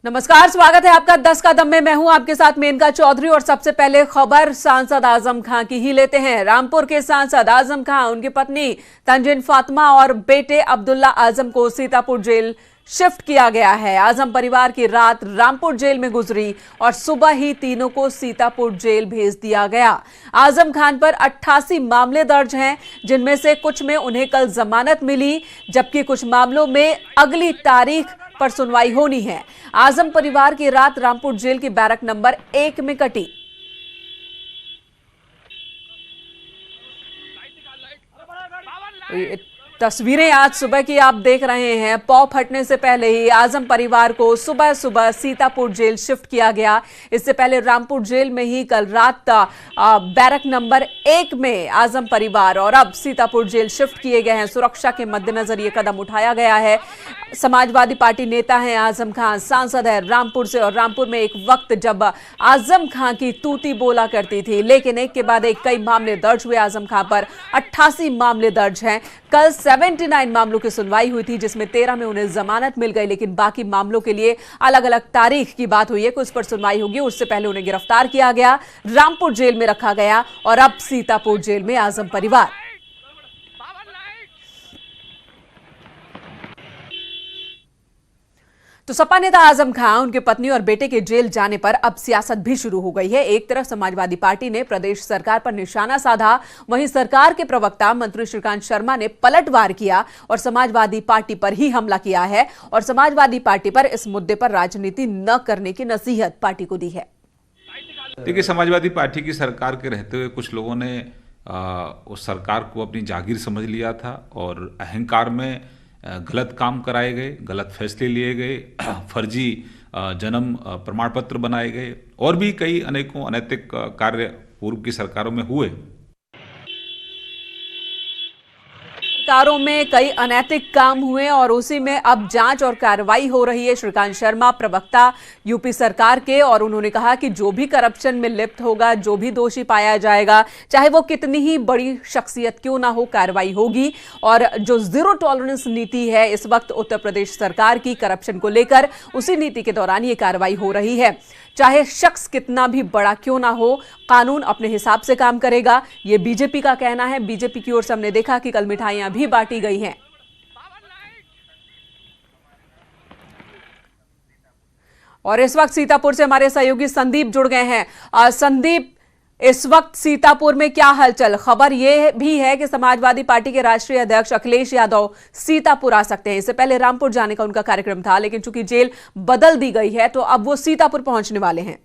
नमस्कार, स्वागत है आपका 10 कदम में। मैं हूं आपके साथ मेनका चौधरी और सबसे पहले खबर सांसद आजम खां की ही लेते हैं। रामपुर के सांसद आजम खां, उनकी पत्नी तंजीन फातिमा और बेटे अब्दुल्ला आजम को सीतापुर जेल शिफ्ट किया गया है। आजम परिवार की रात रामपुर जेल में गुजरी और सुबह ही तीनों को सीतापुर जेल भेज दिया गया। आजम खान पर 88 मामले दर्ज हैं, जिनमें से कुछ में उन्हें कल जमानत मिली, जबकि कुछ मामलों में अगली तारीख पर सुनवाई होनी है। आजम परिवार की रात रामपुर जेल की बैरक नंबर 1 में कटी। तस्वीरें आज सुबह की आप देख रहे हैं। पौ फटने से पहले ही आजम परिवार को सुबह सुबह सीतापुर जेल शिफ्ट किया गया। इससे पहले रामपुर जेल में ही कल रात बैरक नंबर 1 में आजम परिवार और अब सीतापुर जेल शिफ्ट किए गए हैं। सुरक्षा के मद्देनजर यह कदम उठाया गया है। समाजवादी पार्टी नेता हैं आजम खां, सांसद है रामपुर से, और रामपुर में एक वक्त जब आजम खां की तूती बोला करती थी, लेकिन एक के बाद एक कई मामले दर्ज हुए। आजम खां पर 88 मामले दर्ज हैं। कल 79 मामलों की सुनवाई हुई थी, जिसमें 13 में उन्हें जमानत मिल गई, लेकिन बाकी मामलों के लिए अलग अलग तारीख की बात हुई है कि उस पर सुनवाई होगी। उससे पहले उन्हें गिरफ्तार किया गया, रामपुर जेल में रखा गया और अब सीतापुर जेल में आजम परिवार। तो सपा नेता आजम खां, उनके पत्नी और बेटे के जेल जाने पर अब सियासत भी शुरू हो गई है। एक तरफ समाजवादी पार्टी ने प्रदेश सरकार पर निशाना साधा, वहीं सरकार के प्रवक्ता मंत्री श्रीकांत शर्मा ने पलटवार किया और समाजवादी पार्टी पर ही हमला किया है और समाजवादी पार्टी पर इस मुद्दे पर राजनीति न करने की नसीहत पार्टी को दी है। देखिए, समाजवादी पार्टी की सरकार के रहते हुए कुछ लोगों ने उस सरकार को अपनी जागीर समझ लिया था और अहंकार में गलत काम कराए गए, गलत फैसले लिए गए, फर्जी जन्म प्रमाण पत्र बनाए गए और भी कई अनेकों अनैतिक कार्य पूर्व की सरकारों में हुए। सरकारों में कई अनैतिक काम हुए और उसी में अब जांच और कार्रवाई हो रही है। श्रीकांत शर्मा प्रवक्ता यूपी सरकार के, और उन्होंने कहा कि जो भी करप्शन में लिप्त होगा, जो भी दोषी पाया जाएगा, चाहे वो कितनी ही बड़ी शख्सियत क्यों ना हो, कार्रवाई होगी। और जो जीरो टॉलरेंस नीति है इस वक्त उत्तर प्रदेश सरकार की करप्शन को लेकर, उसी नीति के दौरान ये कार्रवाई हो रही है। चाहे शख्स कितना भी बड़ा क्यों ना हो, कानून अपने हिसाब से काम करेगा, ये बीजेपी का कहना है। बीजेपी की ओर से हमने देखा कि कल मिठाइयां भी बांटी गई हैं। और इस वक्त सीतापुर से हमारे सहयोगी संदीप जुड़ गए हैं। संदीप, इस वक्त सीतापुर में क्या हलचल? खबर यह भी है कि समाजवादी पार्टी के राष्ट्रीय अध्यक्ष अखिलेश यादव सीतापुर आ सकते हैं। इससे पहले रामपुर जाने का उनका कार्यक्रम था, लेकिन चूंकि जेल बदल दी गई है तो अब वो सीतापुर पहुंचने वाले हैं।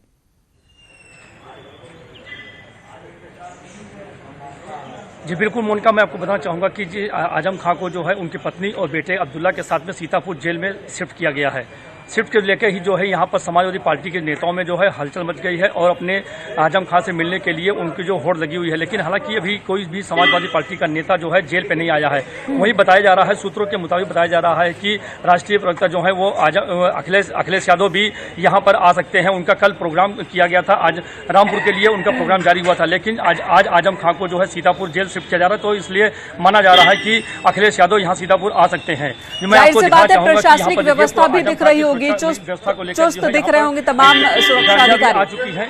जी बिल्कुल मोनिका, मैं आपको बताना चाहूँगा कि जी आजम खां को जो है उनकी पत्नी और बेटे अब्दुल्ला के साथ में सीतापुर जेल में शिफ्ट किया गया है। शिफ्ट के लेकर ही जो है यहाँ पर समाजवादी पार्टी के नेताओं में जो है हलचल मच गई है और अपने आजम खां से मिलने के लिए उनकी जो होड़ लगी हुई है। लेकिन हालांकि अभी कोई भी समाजवादी पार्टी का नेता जो है जेल पे नहीं आया है। वही बताया जा रहा है, सूत्रों के मुताबिक बताया जा रहा है कि राष्ट्रीय प्रवक्ता जो है वो अखिलेश यादव भी यहाँ पर आ सकते हैं। उनका कल प्रोग्राम किया गया था, आज रामपुर के लिए उनका प्रोग्राम जारी हुआ था, लेकिन आज आजम खां को जो है सीतापुर जेल शिफ्ट किया जा रहा है, तो इसलिए माना जा रहा है कि अखिलेश यादव यहाँ सीतापुर आ सकते हैं। मैं आपको दिखाना चाहूंगा कि प्रशासनिक व्यवस्था भी दिख रही होगी, चुस्त दिख रहे होंगे तमाम सुरक्षा अधिकारी आ चुकी हैं।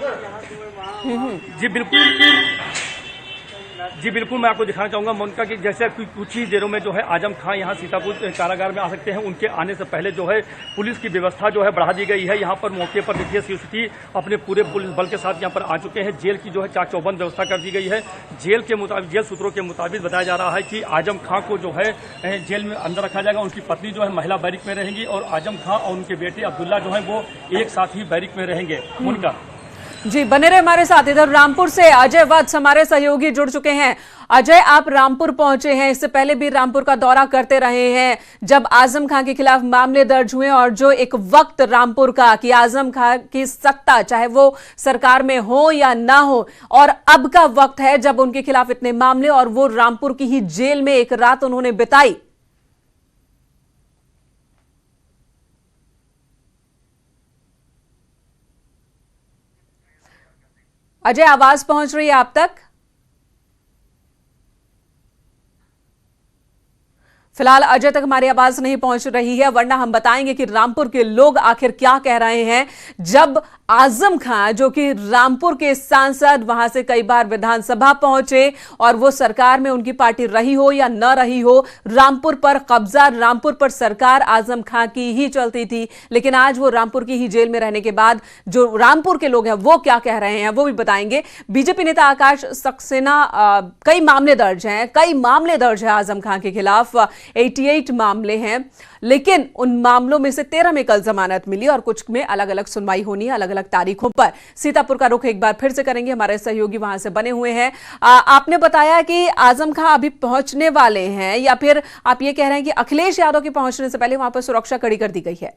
जी बिल्कुल मैं आपको दिखाना चाहूंगा मोनिका कि जैसे कुछ ही देरों में जो है आजम खां यहाँ सीतापुर कारागार में आ सकते हैं। उनके आने से पहले जो है पुलिस की व्यवस्था जो है बढ़ा दी गई है। यहाँ पर मौके पर देखिए सीसीटी अपने पूरे पुलिस बल के साथ यहाँ पर आ चुके हैं। जेल की जो है चाक चौबंद व्यवस्था कर दी गई है। जेल सूत्रों के मुताबिक बताया जा रहा है कि आजम खां को जो है जेल में अंदर रखा जाएगा। उनकी पत्नी जो है महिला बैरिक में रहेंगी और आजम खां और उनके बेटे अब्दुल्ला जो है वो एक साथ ही बैरिक में रहेंगे। मोनिका जी, बने रहे हमारे साथ। इधर रामपुर से अजय वत्स हमारे सहयोगी जुड़ चुके हैं। अजय, आप रामपुर पहुंचे हैं, इससे पहले भी रामपुर का दौरा करते रहे हैं जब आजम खां के खिलाफ मामले दर्ज हुए, और जो एक वक्त रामपुर का कि आजम खां की सत्ता चाहे वो सरकार में हो या ना हो, और अब का वक्त है जब उनके खिलाफ इतने मामले और वो रामपुर की ही जेल में एक रात उन्होंने बिताई। अजय, आवाज पहुंच रही है आप तक? फिलहाल अजय तक हमारी आवाज नहीं पहुंच रही है, वरना हम बताएंगे कि रामपुर के लोग आखिर क्या कह रहे हैं। जब आजम खां जो कि रामपुर के सांसद वहां से कई बार विधानसभा पहुंचे और वो सरकार में उनकी पार्टी रही हो या न रही हो, रामपुर पर कब्जा, रामपुर पर सरकार आजम खां की ही चलती थी। लेकिन आज वो रामपुर की ही जेल में रहने के बाद जो रामपुर के लोग हैं वो क्या कह रहे हैं वो भी बताएंगे। बीजेपी नेता आकाश सक्सेना, कई मामले दर्ज हैं आजम खां के खिलाफ, 88 मामले हैं, लेकिन उन मामलों में से 13 में कल जमानत मिली और कुछ में अलग अलग सुनवाई होनी है अलग अलग तारीखों पर। सीतापुर का रुख एक बार फिर से करेंगे, हमारे सहयोगी वहां से बने हुए हैं। आपने बताया कि आजम खां अभी पहुंचने वाले हैं, या फिर आप ये कह रहे हैं कि अखिलेश यादव के पहुंचने से पहले वहां पर सुरक्षा कड़ी कर दी गई है?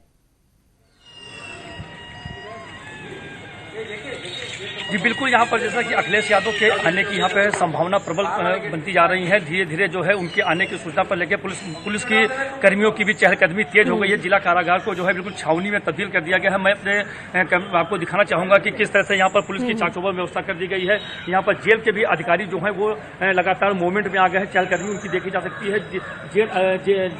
जी बिल्कुल, यहाँ पर जैसा कि अखिलेश यादव के आने की यहाँ पे संभावना प्रबल बनती जा रही है। धीरे धीरे जो है उनके आने की सूचना पर लेकर पुलिस की कर्मियों की भी चहलकदमी तेज हो गई है। जिला कारागार को जो है बिल्कुल छावनी में तब्दील कर दिया गया है। मैं अपने आपको दिखाना चाहूंगा कि किस तरह से यहाँ पर पुलिस की चाकचौबंद व्यवस्था कर दी गई है। यहाँ पर जेल के भी अधिकारी जो है वो लगातार मूवमेंट में आ गए हैं। चहलकदमी उनकी देखी जा सकती है।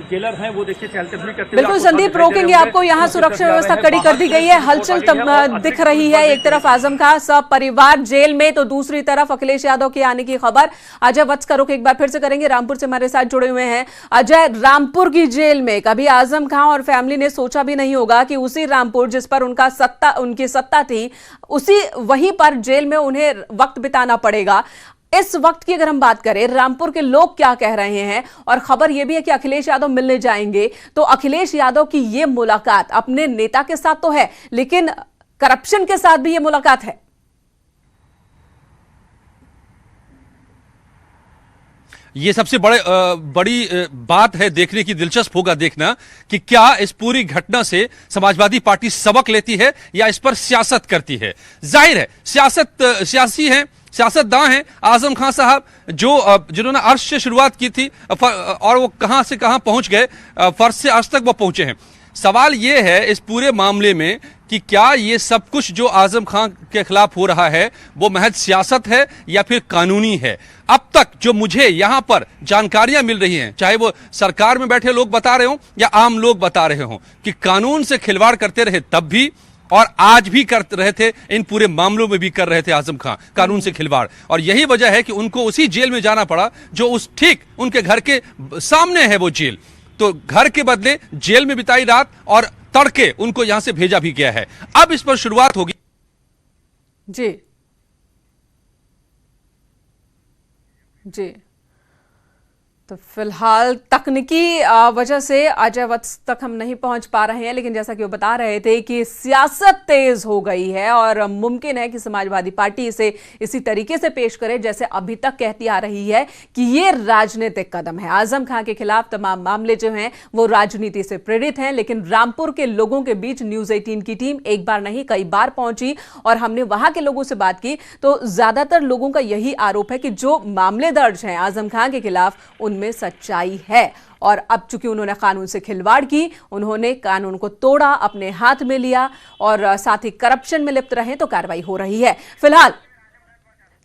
जेलर हैं वो देखिए चहलकदमी करते हुए। बिल्कुल संदीप, रोकेंगे आपको। यहाँ सुरक्षा व्यवस्था कड़ी कर दी गई है, हलचल दिख रही है। एक तरफ आजम खां सब परिवार जेल में, तो दूसरी तरफ अखिलेश यादव के आने की खबर। अजय वत्स का रुख एक बार फिर से करेंगे, रामपुर से हमारे साथ जुड़े हुए हैं। अजय, रामपुर की जेल में कभी आजम खां और फैमिली ने सोचा भी नहीं होगा कि उसी रामपुर जिस पर उनकी सत्ता थी, वहीं पर जेल में उन्हें वक्त बिताना पड़ेगा। इस वक्त की अगर हम बात करें, रामपुर के लोग क्या कह रहे हैं, और खबर यह भी है कि अखिलेश यादव मिलने जाएंगे, तो अखिलेश यादव की यह मुलाकात अपने नेता के साथ तो है, लेकिन करप्शन के साथ भी यह मुलाकात है। ये सबसे बड़ी बात है, देखने की, दिलचस्प होगा देखना कि क्या इस पूरी घटना से समाजवादी पार्टी सबक लेती है या इस पर सियासत करती है। जाहिर है सियासी है, सियासतदान हैं आजम खां साहब, जिन्होंने अर्श से शुरुआत की थी और वो कहां से कहां पहुंच गए, फर्श से अर्श तक वो पहुंचे हैं। सवाल यह है इस पूरे मामले में कि क्या ये सब कुछ जो आजम खां के खिलाफ हो रहा है वो महज सियासत है या फिर कानूनी है। अब तक जो मुझे यहां पर जानकारियां मिल रही हैं, चाहे वो सरकार में बैठे लोग बता रहे हों या आम लोग बता रहे हों, कि कानून से खिलवाड़ करते रहे तब भी और आज भी कर रहे थे, इन पूरे मामलों में भी कर रहे थे आजम खां कानून से खिलवाड़। और यही वजह है कि उनको उसी जेल में जाना पड़ा जो ठीक उनके घर के सामने है वो जेल। तो घर के बदले जेल में बिताई रात और तड़के उनको यहां से भेजा भी गया है। अब इस पर शुरुआत होगी। जी तो फिलहाल तकनीकी वजह से अजय वत्स तक हम नहीं पहुंच पा रहे हैं, लेकिन जैसा कि वो बता रहे थे कि सियासत तेज हो गई है और मुमकिन है कि समाजवादी पार्टी इसे इसी तरीके से पेश करे जैसे अभी तक कहती आ रही है कि ये राजनीतिक कदम है। आजम खां के खिलाफ तमाम मामले जो हैं वो राजनीति से प्रेरित हैं, लेकिन रामपुर के लोगों के बीच न्यूज 18 की टीम एक बार नहीं कई बार पहुंची और हमने वहां के लोगों से बात की, तो ज्यादातर लोगों का यही आरोप है कि जो मामले दर्ज हैं आजम खां के खिलाफ उनमें सच्चाई है। और अब चूंकि उन्होंने कानून से खिलवाड़ की, उन्होंने कानून को तोड़ा, अपने हाथ में लिया और साथ ही करप्शन में लिप्त रहे, तो कार्रवाई हो रही है। फिलहाल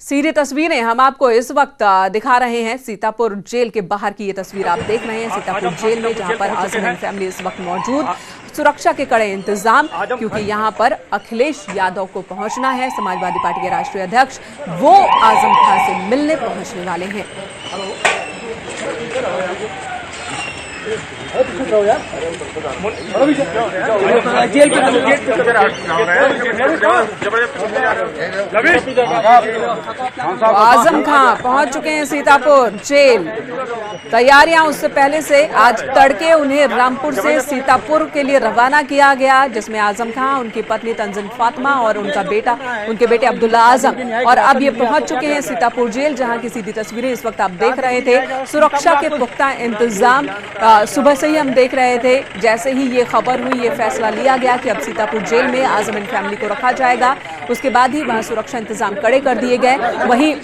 सीधी तस्वीरें हम आपको इस वक्त दिखा रहे हैं। सीतापुर जेल के बाहर की ये तस्वीर आप देख रहे हैं, सीतापुर जेल में जहां पर आजम एंड फैमिली इस वक्त मौजूद, सुरक्षा के कड़े इंतजाम, क्योंकि यहां पर अखिलेश यादव को पहुंचना है। समाजवादी पार्टी के राष्ट्रीय अध्यक्ष वो आजम खां से मिलने पहुंचने वाले हैं। आजम खां पहुंच चुके हैं सीतापुर जेल। तैयारियां उससे पहले से आज तड़के उन्हें रामपुर से सीतापुर के लिए रवाना किया गया, जिसमें आजम खां, उनकी पत्नी तंजीम फातिमा और उनके बेटे अब्दुल्ला आजम, और अब ये पहुंच चुके हैं सीतापुर जेल, जहां की सीधी तस्वीरें इस वक्त आप देख रहे थे। सुरक्षा के पुख्ता इंतजाम सुबह से ही हम देख रहे थे। जैसे ही ये खबर हुई, ये फैसला लिया गया कि अब सीतापुर जेल में आजम एंड फैमिली को रखा जाएगा। उसके बाद ही वहां सुरक्षा इंतजाम कड़े कर दिए गए। वहीं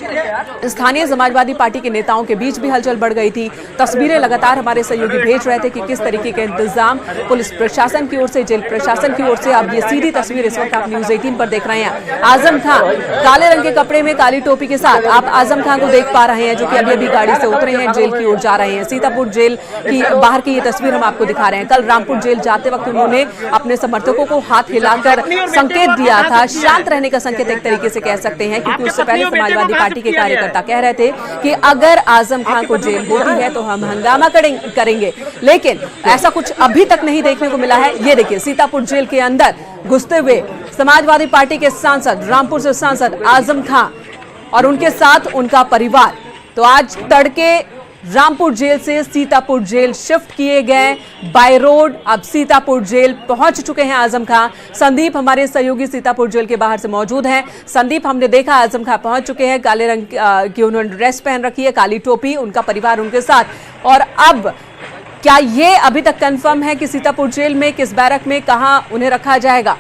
स्थानीय समाजवादी पार्टी के नेताओं के बीच भी हलचल बढ़ गई थी। तस्वीरें लगातार हमारे सहयोगी भेज रहे थे कि किस तरीके के इंतजाम पुलिस प्रशासन की ओर से, जेल प्रशासन की ओर से। अब ये सीधी तस्वीर इस वक्त आप न्यूज 18 पर देख रहे हैं। आजम खां काले रंग के कपड़े में, काली टोपी के साथ आप आजम खां को देख पा रहे हैं, जो कि अभी अभी गाड़ी से उतरे हैं, जेल की ओर जा रहे हैं। सीतापुर जेल की बाहर की ये तस्वीर हम आपको दिखा रहे हैं। कल रामपुर जेल जाते वक्त उन्होंने अपने समर्थकों को हाथ हिलाकर संकेत दिया था, शांत रहने का संकेत एक तरीके से कह सकते हैं, क्योंकि उससे पहले समाजवादी पार्टी के कार्यकर्ता कह रहे थे कि अगर आजम खां को जेल होती है तो हम हंगामा करेंगे, लेकिन ऐसा कुछ अभी तक नहीं देखने को मिला है। ये देखिए सीतापुर जेल के अंदर घुसते हुए समाजवादी पार्टी के सांसद, रामपुर से सांसद आजम खां और उनके साथ उनका परिवार। तो आज तड़के रामपुर जेल से सीतापुर जेल शिफ्ट किए गए बाय रोड। अब सीतापुर जेल पहुंच चुके हैं आजम खां। संदीप हमारे सहयोगी सीतापुर जेल के बाहर से मौजूद हैं। संदीप, हमने देखा आजम खां पहुंच चुके हैं, काले रंग की उन्होंने ड्रेस पहन रखी है, काली टोपी, उनका परिवार उनके साथ। और अब क्या ये अभी तक कंफर्म है कि सीतापुर जेल में किस बैरक में कहां उन्हें रखा जाएगा?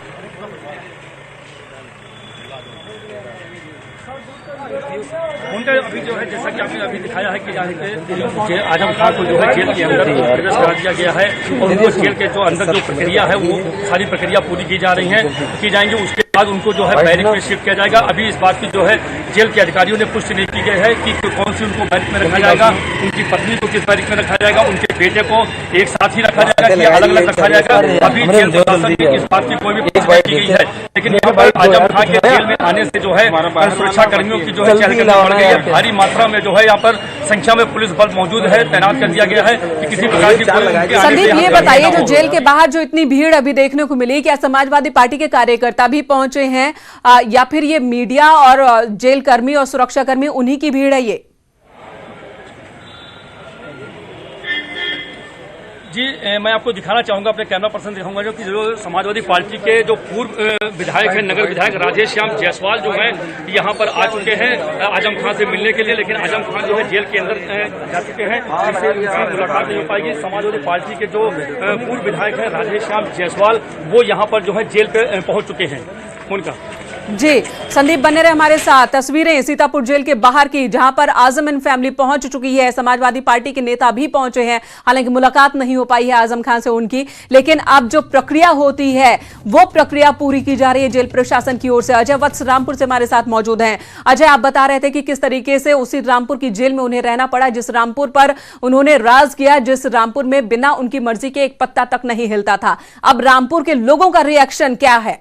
उनका अभी जो है, जैसा कि आपने अभी दिखाया है कि आजम खां को जो है जेल के अंदर प्रवेश करा दिया गया है और उनको जेल के जो अंदर जो प्रक्रिया है वो सारी प्रक्रिया पूरी की जाएंगी। उसके बाद उनको जो है बैरिक में शिफ्ट किया जाएगा। अभी इस बात की जो है जेल के अधिकारियों ने पुष्टि नहीं की गई है कि कौन सी उनको बैरिक में रखा जाएगा, उनकी पत्नी को किस बैरिक में रखा जाएगा, उनके बेटे को एक साथ ही रखा जाएगा कि अलग अलग रखा जाएगा। अभी जेल प्रशासन की इस बात की कोई भी पुष्टि नहीं की गई है। लेकिन यहाँ पर आजम खां के जेल में आने से जो है सुरक्षा कर्मियों की जो है चहलकदमी बढ़ गई है। भारी मात्रा में जो है यहाँ पर संख्या में पुलिस बल मौजूद है, तैनात कर दिया गया है कि किसी प्रकार की। संदीप, ये बताइए, जो जेल के बाहर जो इतनी भीड़ अभी देखने को मिली, क्या समाजवादी पार्टी के कार्यकर्ता भी पहुंचे हैं या फिर ये मीडिया और जेल कर्मी और सुरक्षा कर्मी उन्हीं की भीड़ है ये? जी, मैं आपको दिखाना चाहूंगा, अपने कैमरा पर्सन दिखाऊंगा, जो कि जो समाजवादी पार्टी के जो पूर्व विधायक हैं, नगर विधायक राधे श्याम जायसवाल जो है यहाँ पर आ चुके हैं आजम खां से मिलने के लिए। लेकिन आजम खां जो है जेल के अंदर जा चुके हैं, जिससे मुलाकात नहीं हो पाएगी। समाजवादी पार्टी के जो पूर्व विधायक हैं राधे श्याम जायसवाल, वो यहाँ पर जो है जेल पे पहुंच चुके हैं। उनका जी, संदीप बने रहे हमारे साथ। तस्वीरें सीतापुर जेल के बाहर की, जहां पर आजम एंड फैमिली पहुंच चुकी है, समाजवादी पार्टी के नेता भी पहुंचे हैं। हालांकि मुलाकात नहीं हो पाई है आजम खां से उनकी, लेकिन अब जो प्रक्रिया होती है वो प्रक्रिया पूरी की जा रही है जेल प्रशासन की ओर से। अजय वत्स रामपुर से हमारे साथ मौजूद हैं। अजय, आप बता रहे थे कि किस तरीके से उसी रामपुर की जेल में उन्हें रहना पड़ा, जिस रामपुर पर उन्होंने राज किया, जिस रामपुर में बिना उनकी मर्जी के एक पत्ता तक नहीं हिलता था। अब रामपुर के लोगों का रिएक्शन क्या है?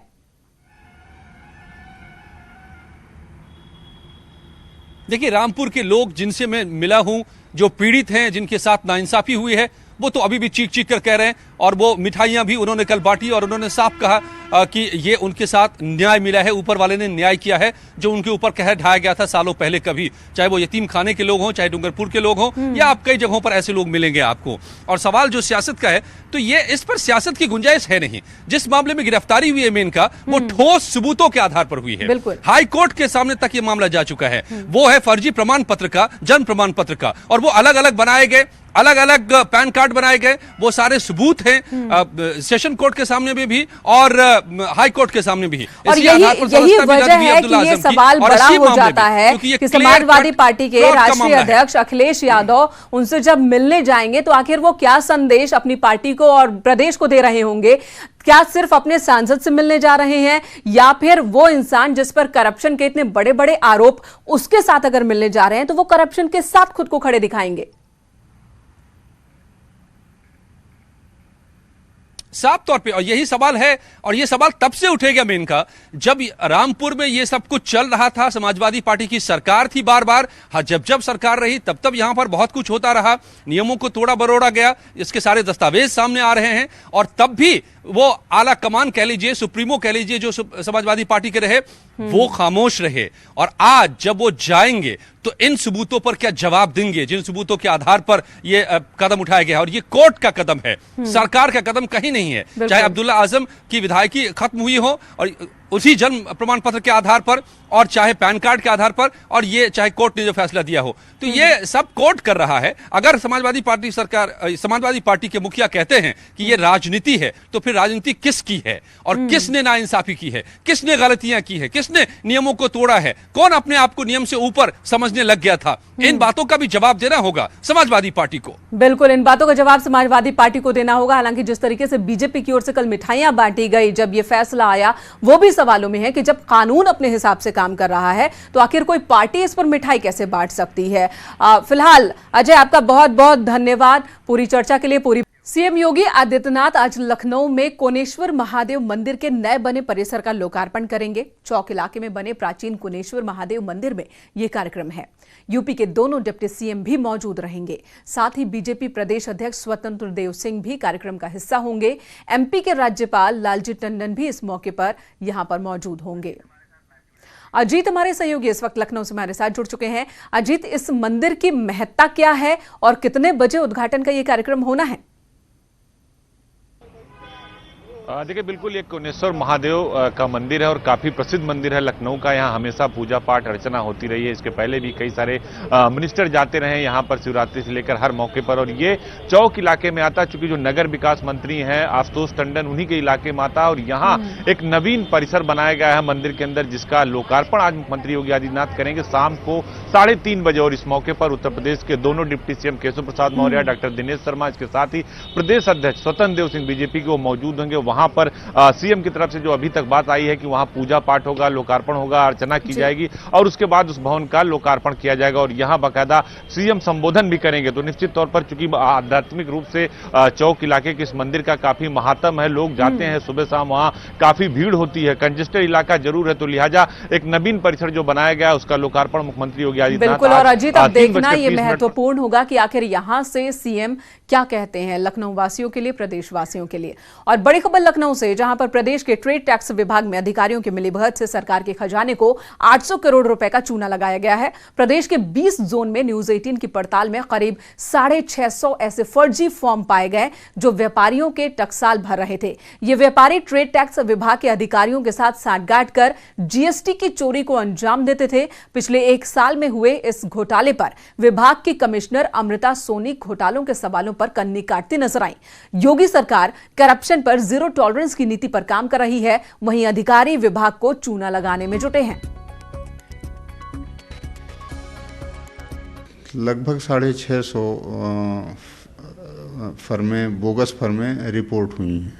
देखिए, रामपुर के लोग जिनसे मैं मिला हूं, जो पीड़ित हैं, जिनके साथ नाइंसाफी हुई है, वो तो अभी भी चीख चीख कर कह रहे हैं। और वो मिठाइयां भी उन्होंने कल बांटी और उन्होंने साफ कहा कि ये उनके साथ न्याय मिला है, ऊपर वाले ने न्याय किया है, जो उनके ऊपर कहर ढाया गया था सालों पहले कभी। चाहे वो यतीम खाने के लोग हों, चाहे डूंगरपुर के लोग हों, या आप कई जगहों पर ऐसे लोग मिलेंगे आपको। और सवाल जो सियासत का है, तो ये इस पर सियासत की गुंजाइश है नहीं। जिस मामले में गिरफ्तारी हुई है मेनका, वो ठोस सबूतों के आधार पर हुई है। हाई कोर्ट के सामने तक ये मामला जा चुका है। वो है फर्जी प्रमाण पत्र का, जन्म प्रमाण पत्र का, और वो अलग अलग बनाए गए, अलग अलग पैन कार्ड बनाए गए। वो सारे सबूत हैं सेशन कोर्ट के सामने भी और हाई कोर्ट के सामने भी। और यही वजह है कि ये सवाल बड़ा हो जाता है कि समाजवादी पार्टी के राष्ट्रीय अध्यक्ष अखिलेश यादव उनसे जब मिलने जाएंगे तो आखिर वो क्या संदेश अपनी पार्टी को और प्रदेश को दे रहे होंगे? क्या सिर्फ अपने सांसद से मिलने जा रहे हैं, या फिर वो इंसान जिस पर करप्शन के इतने बड़े बड़े आरोप, उसके साथ अगर मिलने जा रहे हैं तो वो करप्शन के साथ खुद को खड़े दिखाएंगे? साफ तौर पे, और यही सवाल है, और ये सवाल तब से उठेगा मेनका जब रामपुर में ये सब कुछ चल रहा था। समाजवादी पार्टी की सरकार थी बार बार, जब सरकार रही तब यहां पर बहुत कुछ होता रहा, नियमों को तोड़ा बरोड़ा गया, इसके सारे दस्तावेज सामने आ रहे हैं। और तब भी वो आला कमान कह लीजिए, सुप्रीमो कह लीजिए, जो समाजवादी पार्टी के रहे, वो खामोश रहे। और आज जब वो जाएंगे तो इन सबूतों पर क्या जवाब देंगे, जिन सबूतों के आधार पर ये कदम उठाया गया है। और ये कोर्ट का कदम है, सरकार का कदम कहीं नहीं है। चाहे अब्दुल्ला आजम की विधायकी खत्म हुई हो और उसी जन्म प्रमाण पत्र के आधार पर और चाहे पैन कार्ड के आधार पर, और ये चाहे कोर्ट ने जो फैसला दिया हो, तो ये सब कोर्ट कर रहा है। अगर समाजवादी पार्टी के मुखिया कहते हैं कि ये राजनीति है, तो फिर राजनीति किसकी है और किसने नाइंसाफी की है, किसने गलतियां की है, किसने नियमों को तोड़ा है, कौन अपने आप को नियम से ऊपर समझने लग गया था? इन बातों का भी जवाब देना होगा समाजवादी पार्टी को। बिल्कुल, इन बातों का जवाब समाजवादी पार्टी को देना होगा। हालांकि जिस तरीके से बीजेपी की ओर से कल मिठाइयां बांटी गई जब ये फैसला आया, वो भी सवालों में है कि जब कानून अपने हिसाब से काम कर रहा है तो आखिर कोई पार्टी इस पर मिठाई कैसे बांट सकती है। फिलहाल अजय, आपका बहुत बहुत धन्यवाद पूरी चर्चा के लिए। सीएम योगी आदित्यनाथ आज लखनऊ में कोनेश्वर महादेव मंदिर के नए बने परिसर का लोकार्पण करेंगे। चौक इलाके में बने प्राचीन कोनेश्वर महादेव मंदिर में यह कार्यक्रम है। यूपी के दोनों डिप्टी सीएम भी मौजूद रहेंगे। साथ ही बीजेपी प्रदेश अध्यक्ष स्वतंत्र देव सिंह भी कार्यक्रम का हिस्सा होंगे। एमपी के राज्यपाल लालजी टंडन भी इस मौके पर यहां पर मौजूद होंगे। अजीत हमारे सहयोगी इस वक्त लखनऊ से हमारे साथ जुड़ चुके हैं। अजीत, इस मंदिर की महत्ता क्या है और कितने बजे उद्घाटन का यह कार्यक्रम होना है? देखिए, बिल्कुल ये कोनेश्वर महादेव का मंदिर है और काफी प्रसिद्ध मंदिर है लखनऊ का। यहाँ हमेशा पूजा पाठ अर्चना होती रही है। इसके पहले भी कई सारे मिनिस्टर जाते रहे यहाँ पर शिवरात्रि से लेकर हर मौके पर, और ये चौक इलाके में आता, चूंकि जो नगर विकास मंत्री हैं आशुतोष टंडन, उन्हीं के इलाके में आता। और यहाँ एक नवीन परिसर बनाया गया है मंदिर के अंदर, जिसका लोकार्पण आज मुख्यमंत्री योगी आदित्यनाथ करेंगे शाम को 3:30 बजे। और इस मौके पर उत्तर प्रदेश के दोनों deputy CM Keshav Prasad Maurya, doctor Dinesh Sharma, इसके साथ ही प्रदेश अध्यक्ष स्वतंत्र देव सिंह बीजेपी के वो मौजूद होंगे। वहां पर सीएम की तरफ से जो अभी तक बात आई है कि वहां पूजा पाठ होगा, लोकार्पण होगा, अर्चना की जाएगी और उसके बाद उस भवन का लोकार्पण किया जाएगा और यहां बाकायदा सीएम संबोधन भी करेंगे। तो निश्चित तौर पर चूंकि आध्यात्मिक रूप से चौक इलाके के इस मंदिर का काफी महात्म है, लोग जाते हैं सुबह शाम, वहां काफी भीड़ होती है, कंजेस्टेड इलाका जरूर है, तो लिहाजा एक नवीन परिसर जो बनाया गया उसका लोकार्पण मुख्यमंत्री योगी आदित्यनाथ। बिल्कुल, और अजीत अब देखना ये महत्वपूर्ण होगा कि आखिर यहां से सीएम क्या कहते हैं लखनऊ वासियों के लिए, प्रदेशवासियों के लिए। और बड़ी खबर लखनऊ से, जहां पर प्रदेश के ट्रेड टैक्स विभाग में अधिकारियों की मिलीभगत से सरकार के खजाने को 800 करोड़ रुपए का चूना लगाया गया है। प्रदेश के 20 जोन में न्यूज 18 की पड़ताल में करीब 650 ऐसे फर्जी फॉर्म पाए गए जो व्यापारियों के टकसाल भर रहे थे। ये व्यापारी ट्रेड टैक्स विभाग के अधिकारियों के साथ साठगांठ कर जीएसटी की चोरी को अंजाम देते थे। पिछले 1 साल में हुए इस घोटाले पर विभाग की कमिश्नर अमृता सोनी घोटालों के सवालों पर कन्नी काटती नजर आई। योगी सरकार करप्शन पर जीरो टॉलरेंस की नीति पर काम कर रही है, वहीं अधिकारी विभाग को चूना लगाने में जुटे हैं। लगभग 650 फर्में, बोगस फर्में रिपोर्ट हुई हैं।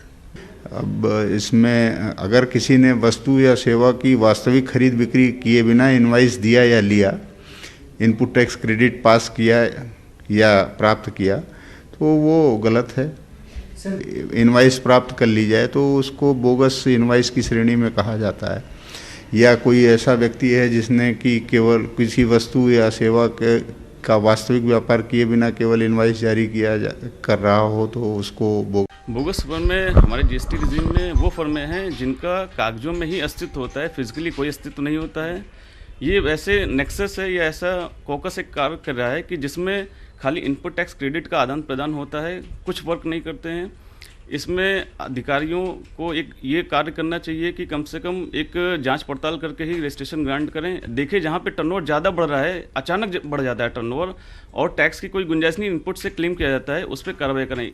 अब इसमें अगर किसी ने वस्तु या सेवा की वास्तविक खरीद बिक्री किए बिना इनवाइस दिया या लिया, इनपुट टैक्स क्रेडिट पास किया या प्राप्त किया, तो वो गलत है। इनवाइस प्राप्त कर ली जाए तो उसको बोगस इनवाइस की श्रेणी में कहा जाता है। या कोई ऐसा व्यक्ति है जिसने कि केवल किसी वस्तु या सेवा का वास्तविक व्यापार किए बिना केवल इनवाइस जारी कर रहा हो तो उसको बोगस फर्में हमारे जीएसटी रिजीम में वो फर्में हैं जिनका कागजों में ही अस्तित्व होता है, फिजिकली कोई अस्तित्व नहीं होता है। ये वैसे नेक्सस है या ऐसा कॉकस एक कार्य कर रहा है कि जिसमें खाली इनपुट टैक्स क्रेडिट का आदान प्रदान होता है, कुछ वर्क नहीं करते हैं। इसमें अधिकारियों को एक ये कार्य करना चाहिए कि कम से कम एक जांच पड़ताल करके ही रजिस्ट्रेशन ग्रांट करें। देखिए जहां पे टर्नओवर ज़्यादा बढ़ रहा है, अचानक बढ़ जाता है टर्नओवर और टैक्स की कोई गुंजाइश नहीं, इनपुट से क्लेम किया जाता है, उस पर कार्रवाई करें।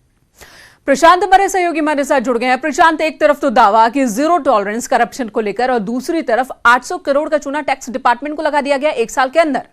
प्रशांत हमारे सहयोगी हमारे साथ जुड़ गए हैं। प्रशांत, एक तरफ तो दावा कि जीरो टॉलरेंस करप्शन को लेकर और दूसरी तरफ 800 करोड़ का चूना टैक्स डिपार्टमेंट को लगा दिया गया 1 साल के अंदर।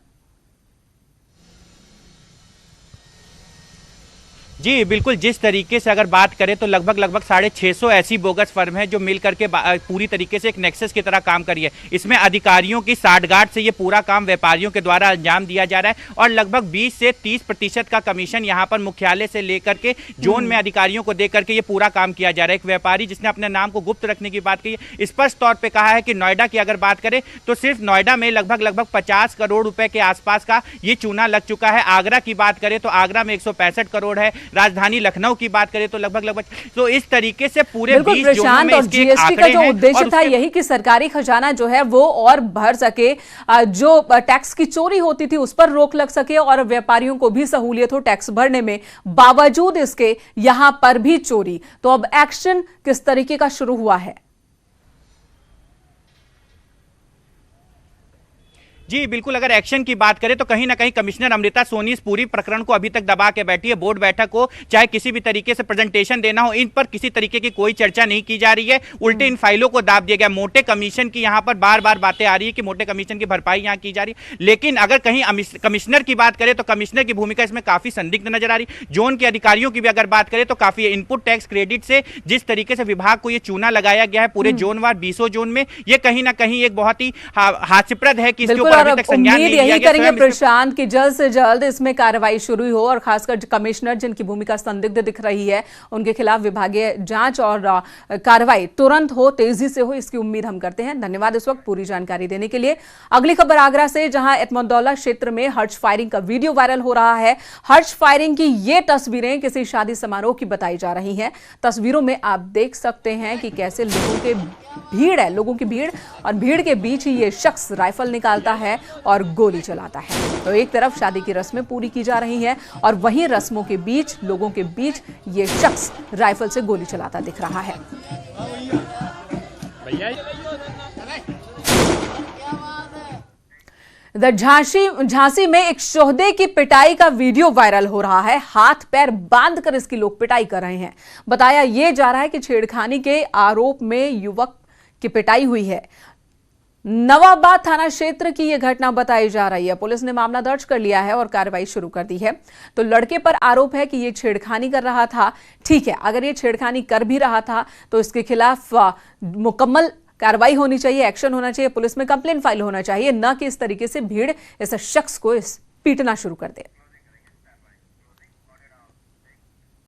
जी बिल्कुल, जिस तरीके से अगर बात करें तो लगभग 650 ऐसी बोगस फर्म है जो मिल करके पूरी तरीके से एक नेक्सस की तरह काम करी है। इसमें अधिकारियों की साठगांठ से ये पूरा काम व्यापारियों के द्वारा अंजाम दिया जा रहा है और लगभग 20 से 30% का कमीशन यहाँ पर मुख्यालय से लेकर के जोन में अधिकारियों को दे करके ये पूरा काम किया जा रहा है। एक व्यापारी जिसने अपने नाम को गुप्त रखने की बात की है, स्पष्ट तौर पर कहा है कि नोएडा की अगर बात करें तो सिर्फ नोएडा में लगभग 50 करोड़ रुपए के आसपास का ये चूना लग चुका है। आगरा की बात करें तो आगरा में 165 करोड़ है, राजधानी लखनऊ की बात करें तो लगभग तो इस तरीके से पूरे 20 जोनों में इसके जीएसटी का जो उद्देश्य था यही कि सरकारी खजाना जो है वो और भर सके, जो टैक्स की चोरी होती थी उस पर रोक लग सके और व्यापारियों को भी सहूलियत हो टैक्स भरने में। बावजूद इसके यहां पर भी चोरी, तो अब एक्शन किस तरीके का शुरू हुआ है? देखिए, बिल्कुल जिस तरीके से अगर बात करें तो लगभग 650 फर्में जी बिल्कुल, अगर एक्शन की बात करें तो कहीं ना कहीं कमिश्नर अमृता सोनी इस पूरी प्रकरण को अभी तक दबा के बैठी है। बोर्ड बैठक हो, चाहे किसी भी तरीके से प्रेजेंटेशन देना हो, इन पर किसी तरीके की कोई चर्चा नहीं की जा रही है। उल्टे इन फाइलों को दाब दिया गया। मोटे कमीशन की यहाँ पर बार बार बातें आ रही है कि मोटे कमीशन की भरपाई यहाँ की जा रही है, लेकिन अगर कहीं कमिश्नर की बात करें तो कमिश्नर की भूमिका इसमें काफी संदिग्ध नजर आ रही। जोन के अधिकारियों की भी अगर बात करें तो काफी इनपुट टैक्स क्रेडिट से जिस तरीके से विभाग को ये चूना लगाया गया है पूरे जोनवार 20 जोन में, ये कहीं ना कहीं एक बहुत ही हास्यास्पद है कि इसके ऊपर अभी तक संज्ञान नहीं लिया गया। यही करेंगे प्रशांत कि जल्द से जल्द इसमें कार्रवाई शुरू हो और खासकर कमिश्नर जिनकी भूमिका संदिग्ध दिख रही है उनके खिलाफ विभागीय जांच और कार्रवाई तुरंत हो, तेजी से हो, इसकी उम्मीद हम करते हैं। धन्यवाद इस वक्त पूरी जानकारी देने के लिए। अगली खबर आगरा से, जहां एतमदौला क्षेत्र में हर्ष फायरिंग का वीडियो वायरल हो रहा है। हर्ष फायरिंग की ये तस्वीरें किसी शादी समारोह की बताई जा रही हैं। तस्वीरों में आप देख सकते हैं कि कैसे लोगों की भीड़ और भीड़ के बीच ही ये शख्स राइफल निकालता है और गोली चलाता है। तो एक तरफ शादी की रस्में पूरी की जा रही हैं और वहीं रस्मों के बीच, लोगों के बीच ये शख्स राइफल से गोली चलाता दिख रहा है। झांसी में एक शोहदे की पिटाई का वीडियो वायरल हो रहा है। हाथ पैर बांधकर इसकी लोग पिटाई कर रहे हैं। बताया यह जा रहा है कि छेड़खानी के आरोप में युवक की पिटाई हुई है। नवाबाद थाना क्षेत्र की यह घटना बताई जा रही है। पुलिस ने मामला दर्ज कर लिया है और कार्रवाई शुरू कर दी है। तो लड़के पर आरोप है कि यह छेड़खानी कर रहा था। ठीक है, अगर यह छेड़खानी कर भी रहा था तो इसके खिलाफ मुकम्मल कार्रवाई होनी चाहिए, एक्शन होना चाहिए, पुलिस में कंप्लेंट फाइल होना चाहिए, न कि इस तरीके से भीड़ इस शख्स को पीटना शुरू कर दे।